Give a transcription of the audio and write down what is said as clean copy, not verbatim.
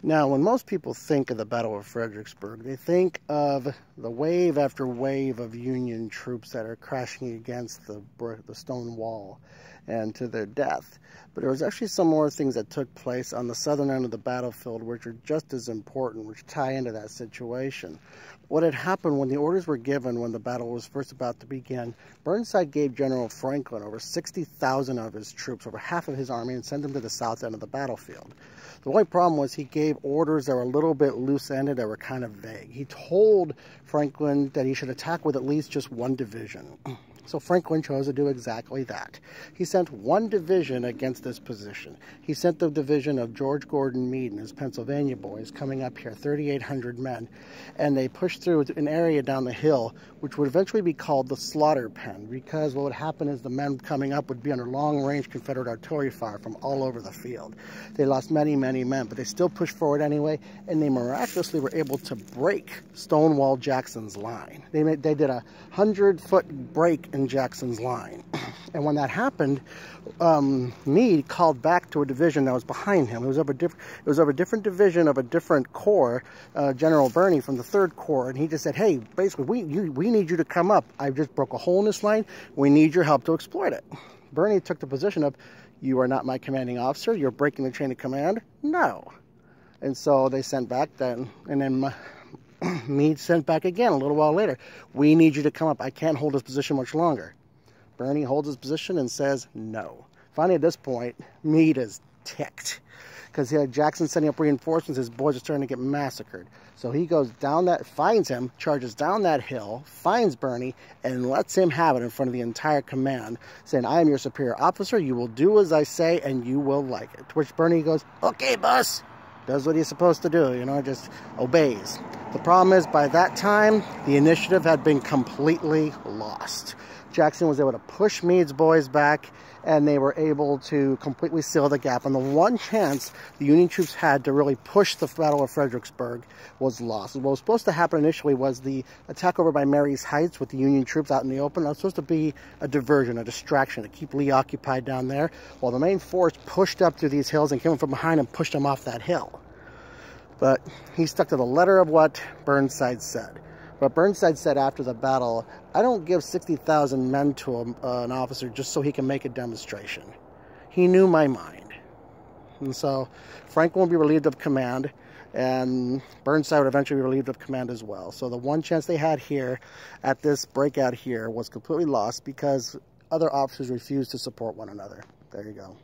Now, when most people think of the Battle of Fredericksburg, they think of the wave after wave of Union troops that are crashing against the stone wall and to their death. But there was actually some more things that took place on the southern end of the battlefield which are just as important, which tie into that situation. What had happened when the orders were given when the battle was first about to begin, Burnside gave General Franklin over 60,000 of his troops, over half of his army, and sent them to the south end of the battlefield. The only problem was he gave orders that were a little bit loose-ended, that were kind of vague. He told Franklin that he should attack with at least just one division. So Franklin chose to do exactly that. He sent one division against this position. He sent the division of George Gordon Meade and his Pennsylvania boys coming up here, 3,800 men, and they pushed through an area down the hill which would eventually be called the Slaughter Pen, because what would happen is the men coming up would be under long-range Confederate artillery fire from all over the field. They lost many, many men, but they still pushed forward anyway, and they miraculously were able to break Stonewall Jackson's line. They did a 100-foot break in Jackson's line. And when that happened, Meade called back to a division that was behind him. It was of a different division of a different corps, General Birney from the 3rd Corps, and he just said, hey, basically, we need you to come up. I just broke a hole in this line. We need your help to exploit it. Birney took the position of, you are not my commanding officer. You're breaking the chain of command. No. And so they sent back then, and then Meade sent back again a little while later. We need you to come up. I can't hold this position much longer. Birney holds his position and says no. Finally, at this point, Meade is ticked because he had Jackson sending up reinforcements. His boys are starting to get massacred. So he goes down that, finds him, charges down that hill, finds Birney, and lets him have it in front of the entire command, saying, I am your superior officer. You will do as I say, and you will like it. To which Birney goes, okay, boss. Does what he's supposed to do, you know, just obeys. The problem is, by that time, the initiative had been completely lost. Jackson was able to push Meade's boys back, and they were able to completely seal the gap. And the one chance the Union troops had to really push the Battle of Fredericksburg was lost. What was supposed to happen initially was the attack over by Marye's Heights with the Union troops out in the open. That was supposed to be a diversion, a distraction, to keep Lee occupied down there, while the main force pushed up through these hills and came from behind and pushed him off that hill. But he stuck to the letter of what Burnside said. But Burnside said after the battle, I don't give 60,000 men to an officer just so he can make a demonstration. He knew my mind. And so Franklin will be relieved of command, and Burnside would eventually be relieved of command as well. So the one chance they had here at this breakout here was completely lost because other officers refused to support one another. There you go.